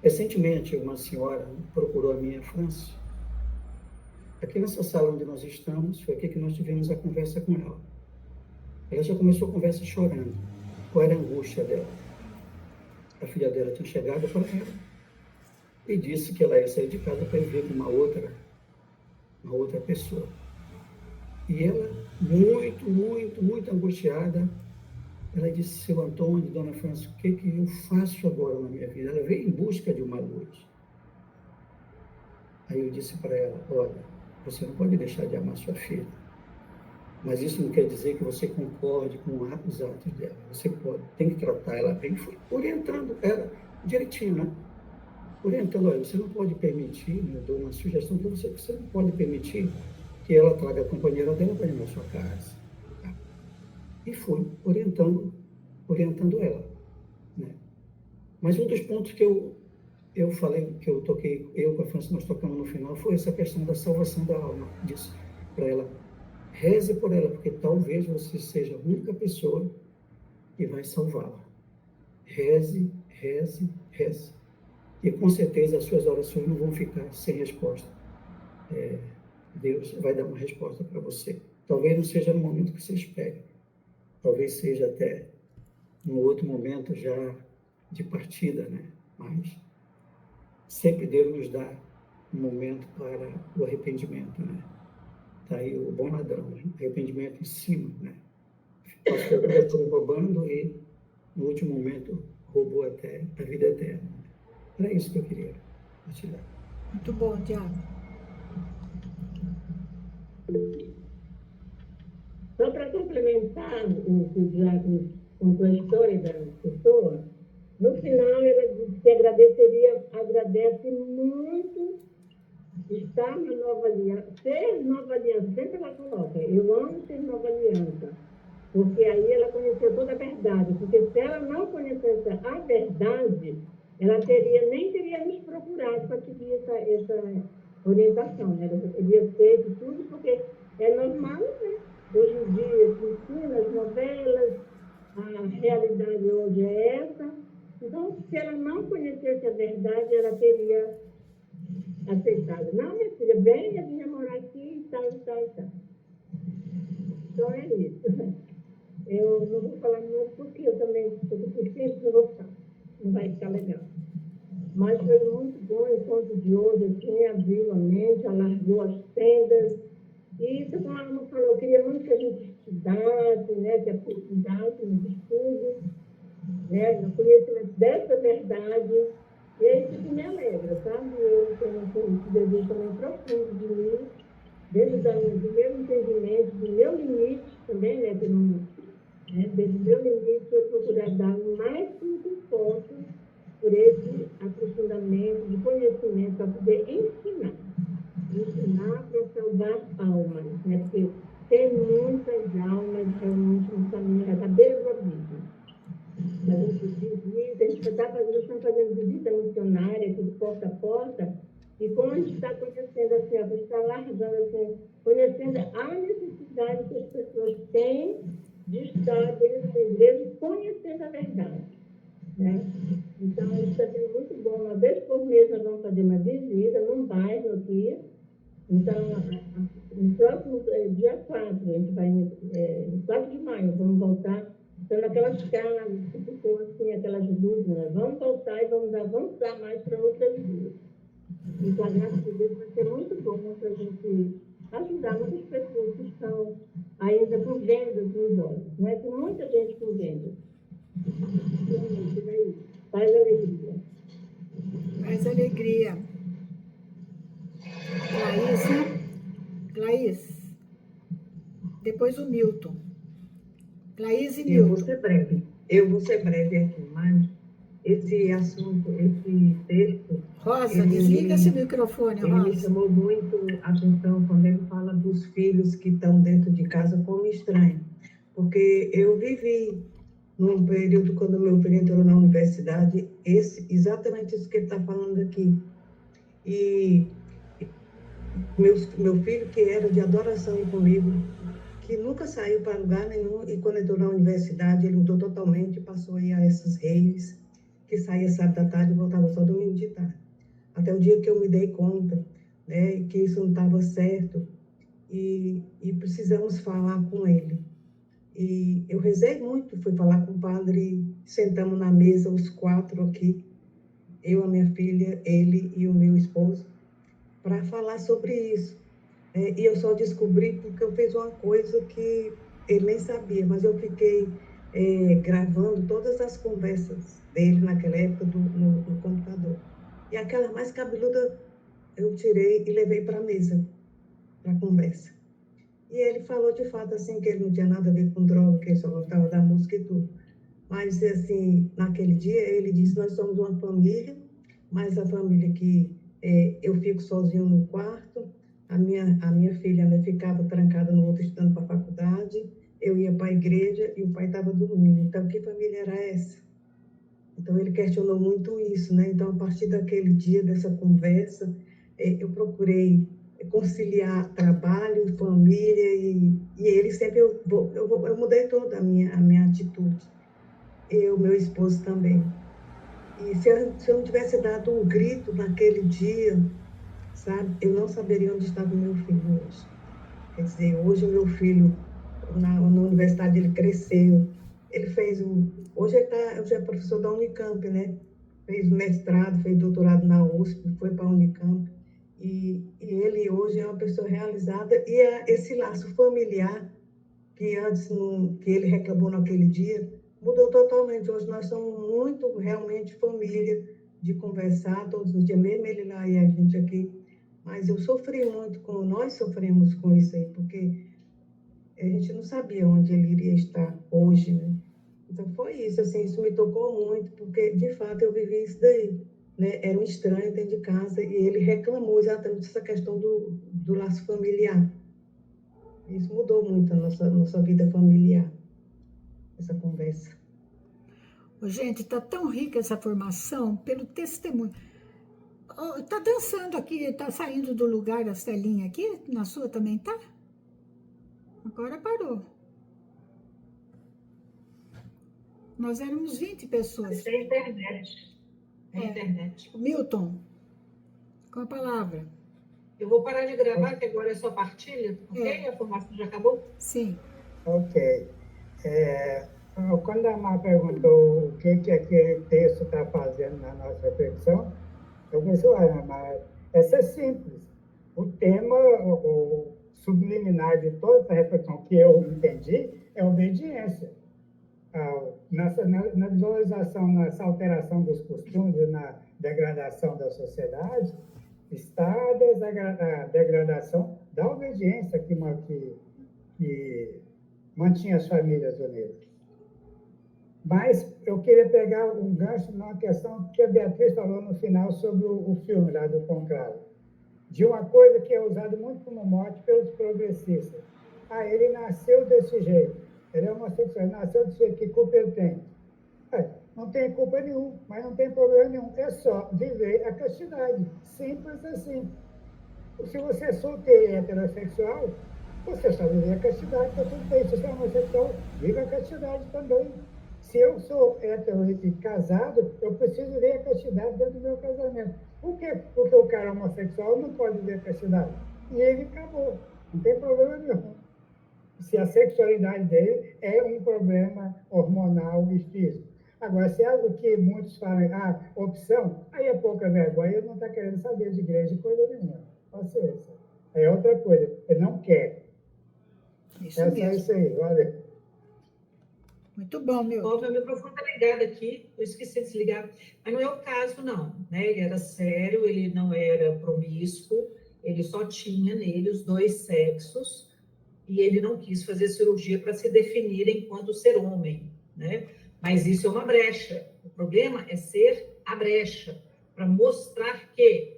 Recentemente, uma senhora procurou a minha França. Aqui nessa sala onde nós estamos, foi aqui que nós tivemos a conversa com ela. Ela já começou a conversa chorando. Qual era a angústia dela? A filha dela tinha chegado para ela e disse que ela ia sair de casa para viver com uma outra pessoa. E ela, muito, muito, muito angustiada, Ela disse, seu Antônio, dona França, o que eu faço agora na minha vida? Ela veio em busca de uma luz. Aí eu disse para ela, olha, você não pode deixar de amar sua filha, mas isso não quer dizer que você concorde com os atos dela. Você tem que tratar ela bem, orientando ela direitinho, né? Orientando, olha, você não pode permitir, eu dou uma sugestão para você, você não pode permitir que ela traga a companheira dela para ir na sua casa. Tá? E fui orientando ela, né? Mas um dos pontos que eu falei, que eu toquei, eu com a França, nós tocamos no final, foi essa questão da salvação da alma. Disse para ela, reze por ela, porque talvez você seja a única pessoa que vai salvá-la. Reze, reze, reze. E com certeza as suas orações não vão ficar sem resposta. Deus vai dar uma resposta para você. Talvez não seja no momento que você espere. Talvez seja até num outro momento já de partida, né? Mas sempre Deus nos dá um momento para o arrependimento, né? Está aí o bom ladrão, né? Arrependimento em cima, né? Passou roubando e, no último momento, roubou até a vida eterna. Era isso que eu queria partilhar. Muito bom, Tiago. Só para complementar o que o Tiago contou a história da pessoa, no final ela disse que agradece muito estar na nova aliança, ser nova aliança, sempre ela coloca, eu amo ser nova aliança, porque aí ela conheceu toda a verdade, porque se ela não conhecesse a verdade, ela nem teria nos procurado para seguir essa orientação, né? Ela teria feito tudo, porque é normal, né? Hoje em dia se ensina as novelas, a realidade hoje é essa. Então, se ela não conhecesse a verdade, ela teria aceitado. Não, minha filha, venha morar aqui e tal, e tal, e tal. Então, é isso. Eu não vou falar muito porque eu também estou por cima, não vou falar. Não vai ficar legal. Mas foi muito bom o encontro de hoje, assim, abriu a mente, alargou as tendas. E isso, como a Alma falou, eu queria muito que a gente estudasse, né, que aprofundasse nos estudos, né, no conhecimento dessa verdade. E é isso que me alegra, sabe? Eu tenho esse desejo também profundo de mim, dentro do meu entendimento, do meu limite também, né, desde o meu limite, eu procurar dar o máximo que posso por esse aprofundamento de conhecimento, para poder ensinar para salvar almas, né? Porque tem muitas almas realmente no caminho, já está desenvolvido. A gente visita, estamos fazendo visita missionária aqui de porta a porta, e como a gente está conhecendo assim, a gente está largando assim, conhecendo a necessidade que as pessoas têm de estar dentro da igreja, conhecendo a verdade, né? Então, isso está sendo muito bom. Uma vez por mês nós vamos fazer uma visita num bairro aqui. Então, no próximo dia 4, a gente vai, no 4 de maio, vamos voltar, então aquelas casas que ficou assim, aquelas luzes, nós vamos voltar e vamos avançar mais para outras ruas. E com a graça de Deus vai ser muito bom para a gente ajudar muitas pessoas que estão ainda com vendas nos olhos, né? Tem muita gente com vendas. Faz alegria. Faz alegria. Claís. Depois o Milton. Claís e Milton. Eu vou ser breve aqui, mas esse assunto, esse texto... Rosa, desliga esse microfone, Rosa. Ele me chamou muito a atenção quando ele fala dos filhos que estão dentro de casa como estranhos. Porque eu vivi num período, quando meu filho entrou na universidade, exatamente isso que ele está falando aqui. E meu filho, que era de adoração comigo, que nunca saiu para lugar nenhum, e quando entrou na universidade, ele mudou totalmente, passou aí a esses reis, que saía sábado à tarde e voltava só domingo de tarde. Até o dia que eu me dei conta, né, que isso não estava certo, e precisamos falar com ele. E eu rezei muito, fui falar com o padre, sentamos na mesa, os 4 aqui, eu, a minha filha, ele e o meu esposo, para falar sobre isso. E eu só descobri porque eu fiz uma coisa que ele nem sabia, mas eu fiquei gravando todas as conversas dele naquela época no computador. E aquela mais cabeluda eu tirei e levei para a mesa, para a conversa. E ele falou de fato assim que ele não tinha nada a ver com droga, que ele só gostava da música e tudo. Mas assim, naquele dia ele disse: nós somos uma família, mas a família que eu fico sozinho no quarto, a minha filha, né, ficava trancada no outro estando para a faculdade, eu ia para a igreja e o pai estava dormindo. Então, que família era essa? Então, ele questionou muito isso, né? Então, a partir daquele dia, dessa conversa, eu procurei conciliar trabalho, família, e ele sempre, eu mudei toda a minha atitude. Meu esposo também. E se eu não tivesse dado um grito naquele dia, sabe, eu não saberia onde estava o meu filho hoje. Quer dizer, hoje o meu filho, na universidade, ele cresceu. Ele fez hoje ele é professor da Unicamp, né? Fez mestrado, fez doutorado na USP, foi para a Unicamp. E ele hoje é uma pessoa realizada. E esse laço familiar, que antes que ele reclamou naquele dia, mudou totalmente. Hoje nós somos muito, realmente, família, de conversar todos os dias, mesmo ele lá e a gente aqui. Mas eu sofri muito nós sofremos com isso aí, porque a gente não sabia onde ele iria estar hoje, né? Então foi isso, assim, isso me tocou muito, porque de fato eu vivi isso daí, né? Era um estranho dentro de casa e ele reclamou exatamente essa questão do laço familiar. Isso mudou muito a nossa vida familiar, essa conversa. Gente, está tão rica essa formação pelo testemunho. Está dançando aqui, está saindo do lugar a Celinha aqui? Na sua também tá? Agora parou. Nós éramos 20 pessoas. É a internet. É a internet. Milton, com a palavra. Eu vou parar de gravar, que agora é só partilha, ok? A formação já acabou? Sim. Ok. Quando a Mar perguntou o que aquele texto está fazendo na nossa reflexão, eu pensei, mas essa é simples. O tema, o subliminar de toda essa reflexão que eu entendi é obediência. Na desvalorização, nessa alteração dos costumes e na degradação da sociedade, está a degradação da obediência que mantinha as famílias unidas. Mas eu queria pegar um gancho numa questão que a Beatriz falou no final sobre o filme lá do Conclave, de uma coisa que é usada muito como mote pelos progressistas. Ele nasceu desse jeito, ele é homossexual, ele nasceu desse jeito, que culpa ele tem? Não tem culpa nenhuma, mas não tem problema nenhum, é só viver a castidade, simples assim. Se você é solteiro e heterossexual, você só vive a castidade, está tudo bem. Se você é homossexual, vive a castidade também. Se eu sou hétero e casado, eu preciso viver a castidade dentro do meu casamento. Por quê? Porque o cara homossexual não pode viver a castidade. E ele acabou. Não tem problema nenhum. Se a sexualidade dele é um problema hormonal e físico. Agora, se é algo que muitos falam, opção, aí é pouca vergonha, ele não está querendo saber de igreja de coisa nenhuma. Paciência. É outra coisa, ele não quer. Isso mesmo. É isso aí, valeu. Muito bom, meu. Meu microfone está ligado aqui, eu esqueci de desligar. Mas não é o caso, não. Né? Ele era sério, ele não era promíscuo, ele só tinha nele os dois sexos e ele não quis fazer cirurgia para se definir enquanto ser homem. Né? Mas isso é uma brecha. O problema é ser a brecha, para mostrar que...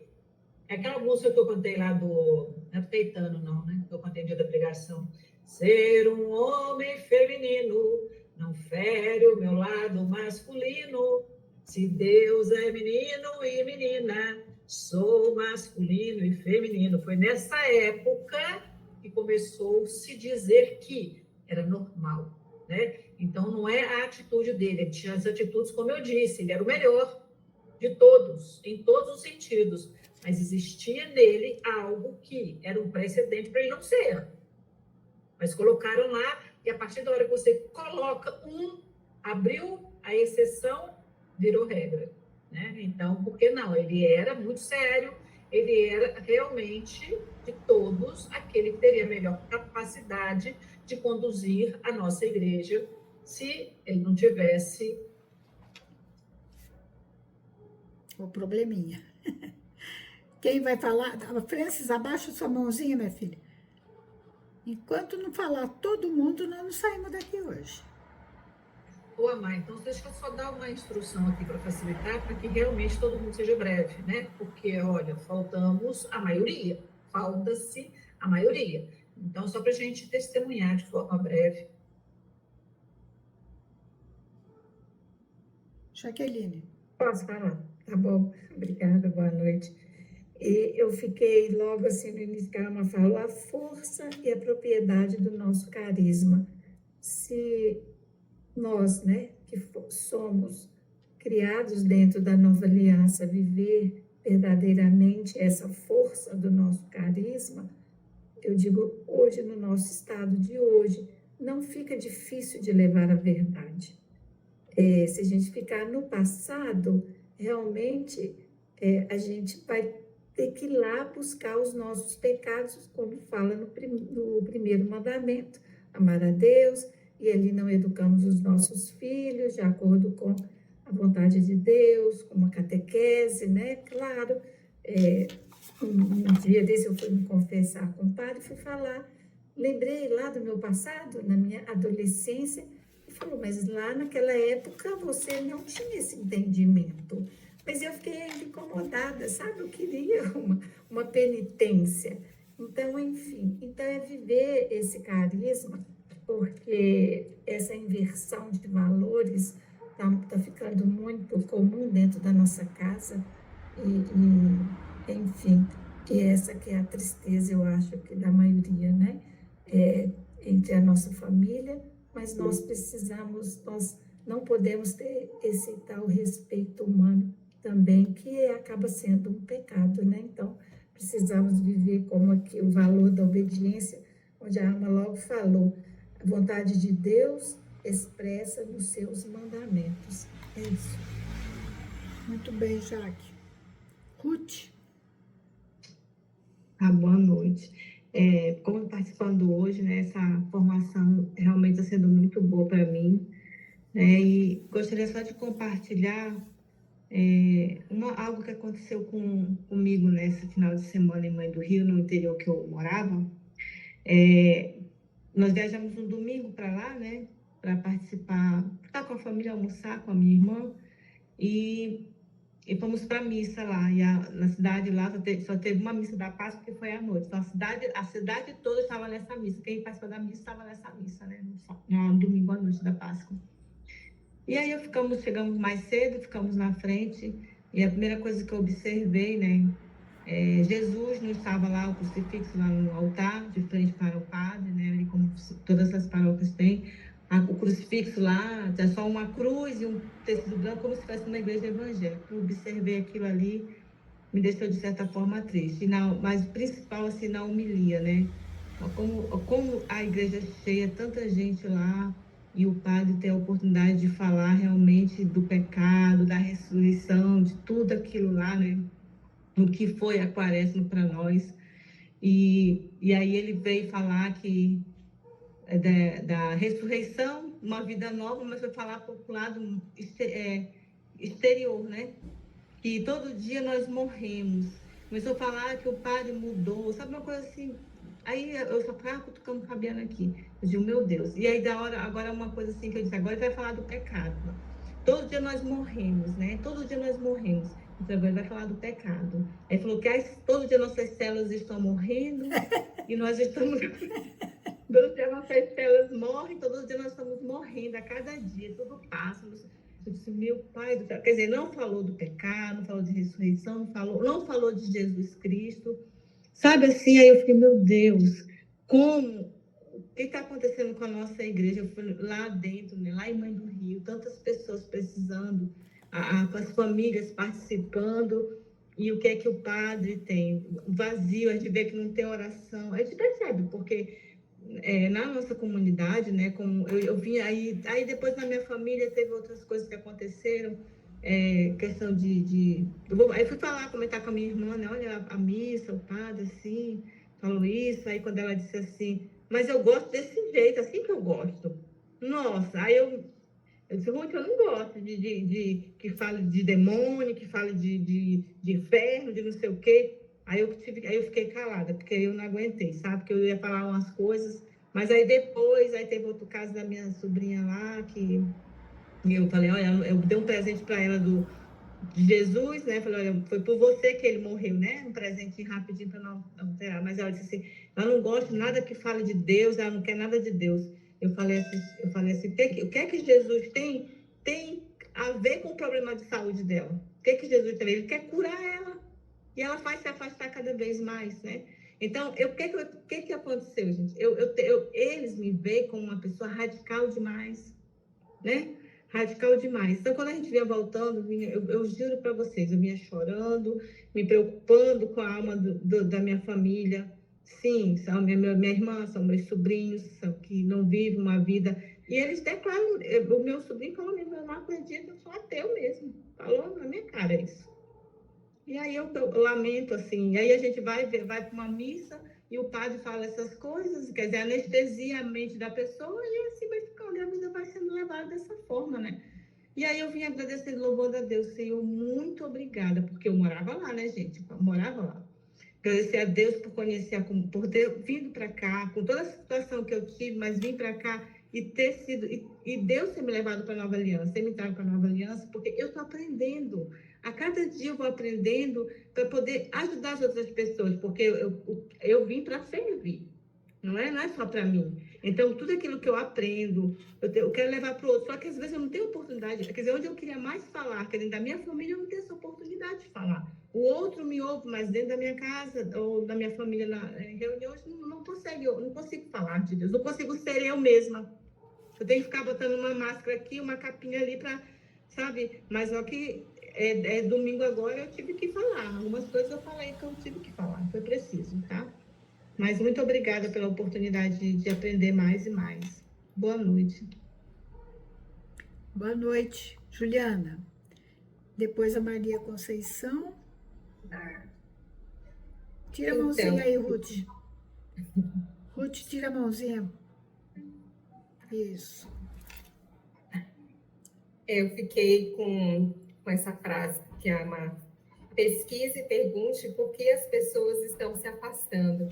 Aquela música que eu cantei lá não é do Caetano, não, né? Que eu cantei no dia da pregação. Ser um homem feminino não fere o meu lado masculino. Se Deus é menino e menina, sou masculino e feminino. Foi nessa época que começou a se dizer que era normal, né? Então, não é a atitude dele. Ele tinha as atitudes, como eu disse, ele era o melhor de todos, em todos os sentidos. Mas existia nele algo que era um precedente para ele não ser. Mas colocaram lá, e a partir da hora que você coloca abriu a exceção, virou regra. Né? Então, por que não? Ele era muito sério, ele era realmente, de todos, aquele que teria a melhor capacidade de conduzir a nossa igreja se ele não tivesse O probleminha. Quem vai falar? Francis, abaixa sua mãozinha, minha filha. Enquanto não falar todo mundo, nós não saímos daqui hoje. Ô, Amar, então deixa eu só dar uma instrução aqui para facilitar, para que realmente todo mundo seja breve, né? Porque, olha, faltamos a maioria, falta-se a maioria. Então, só para a gente testemunhar de forma breve. Jaqueline. Posso falar? Tá bom, obrigada, boa noite. E eu fiquei logo assim no início que a Alma falou, a força e a propriedade do nosso carisma. Se nós, né, que somos criados dentro da nova aliança, viver verdadeiramente essa força do nosso carisma, eu digo hoje, no nosso estado de hoje, não fica difícil de levar a verdade. Se a gente ficar no passado, realmente a gente vai ter que ir lá buscar os nossos pecados, como fala no primeiro mandamento, amar a Deus, e ali não educamos os nossos filhos de acordo com a vontade de Deus, com uma catequese, né? Claro, um dia desse eu fui me confessar com o padre, fui falar, lembrei lá do meu passado, na minha adolescência, e falou, mas lá naquela época você não tinha esse entendimento. Mas eu fiquei ainda incomodada, sabe? Eu queria uma penitência. Então, enfim, então é viver esse carisma, porque essa inversão de valores está ficando muito comum dentro da nossa casa. Enfim, e essa que é a tristeza, eu acho, que da maioria, né? Entre a nossa família, mas nós não podemos ter esse tal respeito humano também, que acaba sendo um pecado, né? Então, precisamos viver como aqui o valor da obediência, onde a Alma logo falou, a vontade de Deus expressa nos seus mandamentos. É isso. Muito bem, Jaque. Ruth. Boa noite. Como participando hoje, né, essa formação realmente está sendo muito boa para mim, né, e gostaria só de compartilhar algo que aconteceu comigo nesse final de semana em Mãe do Rio, no interior que eu morava. Nós viajamos um domingo para lá, né, para participar, estar com a família, almoçar com a minha irmã, e fomos para a missa lá, e na cidade lá só teve uma missa da Páscoa, que foi à noite. Então, a cidade toda estava nessa missa. Quem participou da missa estava nessa missa, né? No domingo à noite da Páscoa. E aí chegamos mais cedo, ficamos na frente, e a primeira coisa que eu observei, né? Jesus não estava lá, o crucifixo lá no altar, de frente para o padre, né? Ali como todas as paróquias têm. O crucifixo lá, é só uma cruz e um tecido branco, como se fosse uma igreja evangélica. Eu observei aquilo ali, me deixou de certa forma triste. Mas o principal, assim, na homilia, né? Como a igreja é cheia, tanta gente lá, e o padre tem a oportunidade de falar realmente do pecado, da ressurreição, de tudo aquilo lá, né? O que foi a quaresma para nós. E aí ele veio falar que da ressurreição, uma vida nova, mas foi falar para o lado exterior, né? Que todo dia nós morremos. Começou a falar que o padre mudou, sabe, uma coisa assim. Aí eu só ficava cutucando o Fabiano aqui. Eu digo, meu Deus. E aí, agora uma coisa assim que eu disse, agora ele vai falar do pecado. Todo dia nós morremos, né? Todo dia nós morremos. Então agora ele vai falar do pecado. Aí falou que todo dia nossas células estão morrendo e nós estamos... Todo dia nossas células morrem, todo dia nós estamos morrendo, a cada dia, tudo passa. Eu disse, meu Pai do céu. Quer dizer, não falou do pecado, não falou de ressurreição, não falou de Jesus Cristo. Sabe assim, aí eu fiquei, meu Deus, como? O que está acontecendo com a nossa igreja? Eu fui lá dentro, né, lá em Mãe do Rio, tantas pessoas precisando, as famílias participando, e o que é que o padre tem? Vazio, a gente vê que não tem oração. A gente percebe, porque... na nossa comunidade, né, como eu vim aí depois na minha família teve outras coisas que aconteceram, questão aí fui comentar com a minha irmã, né, olha a missa, o padre assim, falou isso, aí quando ela disse assim, mas eu gosto desse jeito, assim que eu gosto. Nossa, aí eu disse, Ruth, eu não gosto de que fale de demônio, que fale de inferno, de não sei o quê. Aí eu fiquei calada, porque eu não aguentei, sabe? Porque eu ia falar umas coisas, mas aí depois, aí teve outro caso da minha sobrinha lá, que eu falei, olha, eu dei um presente para ela de Jesus, né? Falei, olha, foi por você que ele morreu, né? Um presente rapidinho para não alterar. Mas ela disse assim, ela não gosta nada que fale de Deus, ela não quer nada de Deus. Eu falei assim, o que é que Jesus tem a ver com o problema de saúde dela? O que é que Jesus tem? Ele quer curar ela. E ela faz se afastar cada vez mais, né? Então, o que aconteceu, gente? Eles me veem como uma pessoa radical demais, né? Radical demais. Então, quando a gente vinha voltando, eu juro para vocês, eu vinha chorando, me preocupando com a alma da minha família. Sim, são minha irmã, são meus sobrinhos, são que não vivem uma vida. E eles declaram, o meu sobrinho falou mesmo, eu não acredito, eu sou ateu mesmo. Falou na minha cara isso. E aí eu lamento, assim, e aí a gente vai para uma missa e o padre fala essas coisas, quer dizer, anestesia a mente da pessoa e assim vai ficando, a vida vai sendo levada dessa forma, né? E aí eu vim agradecendo, louvando a Deus, Senhor, muito obrigada, porque eu morava lá, né, gente? Eu morava lá. Agradecer a Deus por conhecer, por ter vindo para cá, com toda a situação que eu tive, mas vim para cá e ter sido, e Deus ter me levado para a Nova Aliança, ter me trago para a Nova Aliança, porque eu estou aprendendo. A cada dia eu vou aprendendo para poder ajudar as outras pessoas, porque eu vim para servir, não é só para mim. Então, tudo aquilo que eu aprendo, eu quero levar para o outro, só que às vezes eu não tenho oportunidade. Quer dizer, onde eu queria mais falar, que dentro da minha família, eu não tenho essa oportunidade de falar. O outro me ouve, mas dentro da minha casa ou da minha família, em reuniões, não consigo falar de Deus, não consigo ser eu mesma. Eu tenho que ficar botando uma máscara aqui, uma capinha ali para, sabe? Mas só que domingo agora eu tive que falar. Algumas coisas eu falei que eu tive que falar, foi preciso, tá? Mas muito obrigada pela oportunidade de aprender mais e mais. Boa noite. Boa noite, Juliana. Depois a Maria Conceição. Tira a mãozinha aí, Ruth. Ruth, tira a mãozinha. Isso. Eu fiquei com essa frase que a Má pesquise e pergunte por que as pessoas estão se afastando.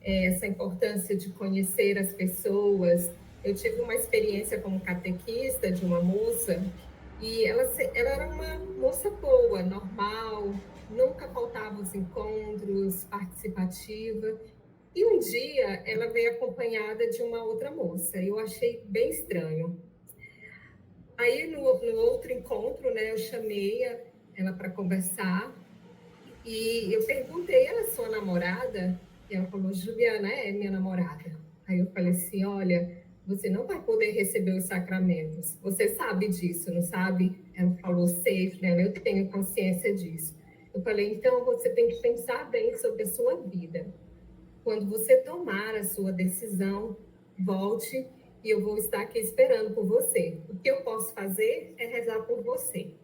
Essa importância de conhecer as pessoas. Eu tive uma experiência como catequista de uma moça e ela era uma moça boa, normal, nunca faltava os encontros, participativa. E um dia ela veio acompanhada de uma outra moça. Eu achei bem estranho. Aí no outro encontro, né, eu chamei ela para conversar e eu perguntei, ela é sua namorada? E ela falou, Juliana, é minha namorada. Aí eu falei assim, olha, você não vai poder receber os sacramentos. Você sabe disso, não sabe? Ela falou, sei, né? Eu tenho consciência disso. Eu falei, então você tem que pensar bem sobre a sua vida. Quando você tomar a sua decisão, volte e eu vou estar aqui esperando por você. O que eu posso fazer é rezar por você.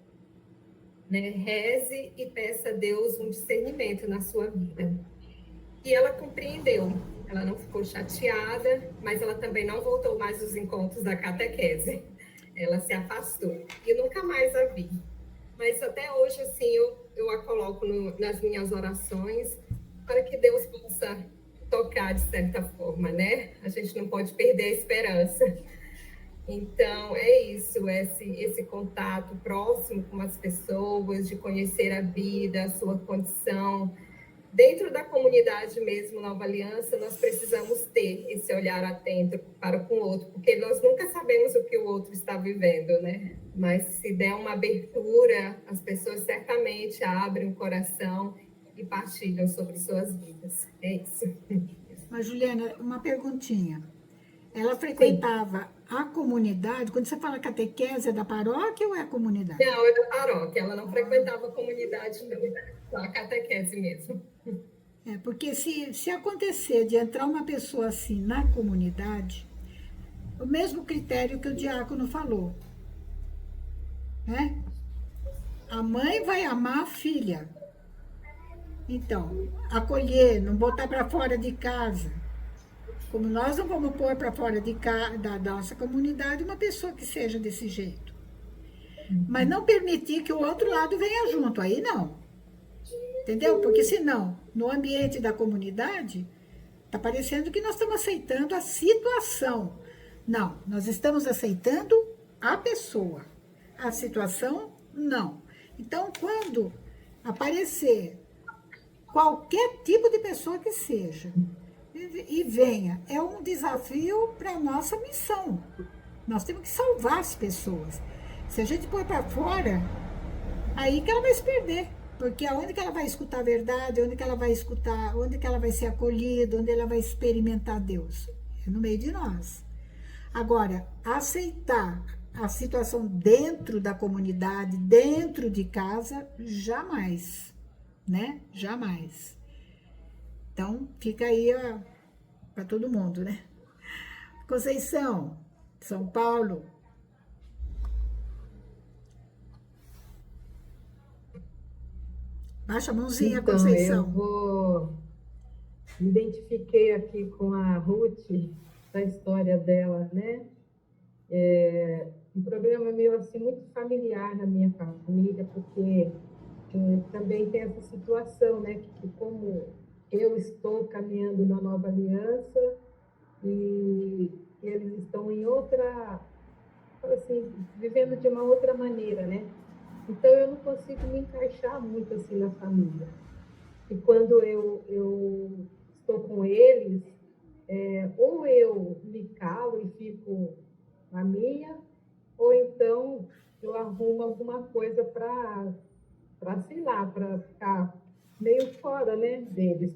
Né? Reze e peça a Deus um discernimento na sua vida. E ela compreendeu. Ela não ficou chateada, mas ela também não voltou mais aos encontros da catequese. Ela se afastou e nunca mais a vi. Mas até hoje, assim, eu a coloco nas minhas orações para que Deus possa tocar de certa forma, né? A gente não pode perder a esperança. Então, é isso, esse contato próximo com as pessoas, de conhecer a vida, a sua condição. Dentro da comunidade mesmo, Nova Aliança, nós precisamos ter esse olhar atento para com o outro, porque nós nunca sabemos o que o outro está vivendo, né? Mas se der uma abertura, as pessoas certamente abrem o coração e partilham sobre suas vidas. É isso. Mas, Juliana, uma perguntinha. Ela frequentava a comunidade? Quando você fala catequese, é da paróquia ou é a comunidade? Não, é da paróquia. Ela não frequentava a comunidade, não. Só a catequese mesmo. Porque se acontecer de entrar uma pessoa assim na comunidade, o mesmo critério que o diácono falou, né? A mãe vai amar a filha. Então, acolher, não botar para fora de casa. Como nós não vamos pôr para fora da nossa comunidade uma pessoa que seja desse jeito. Mas não permitir que o outro lado venha junto, aí não. Entendeu? Porque senão, no ambiente da comunidade, está parecendo que nós estamos aceitando a situação. Não, nós estamos aceitando a pessoa. A situação, não. Então, quando aparecer qualquer tipo de pessoa que seja, e venha, é um desafio para a nossa missão. Nós temos que salvar as pessoas. Se a gente pôr para fora, aí que ela vai se perder. Porque aonde que ela vai escutar a verdade, onde que ela vai escutar, onde que ela vai ser acolhida, onde ela vai experimentar Deus? É no meio de nós. Agora, aceitar a situação dentro da comunidade, dentro de casa, jamais, né? Jamais. Então, fica aí para todo mundo, né? Conceição, São Paulo. Baixa a mãozinha, então, Conceição. Me identifiquei aqui com a Ruth, da história dela, né? Um problema meio assim, muito familiar na minha família, porque também tem essa situação, né? Que como eu estou caminhando na nova aliança e eles estão em outra, assim, vivendo de uma outra maneira, né? Então, eu não consigo me encaixar muito assim na família. E quando eu estou com eles, ou eu me calo e fico na minha, ou então eu arrumo alguma coisa para sei lá, para ficar meio fora, né, deles.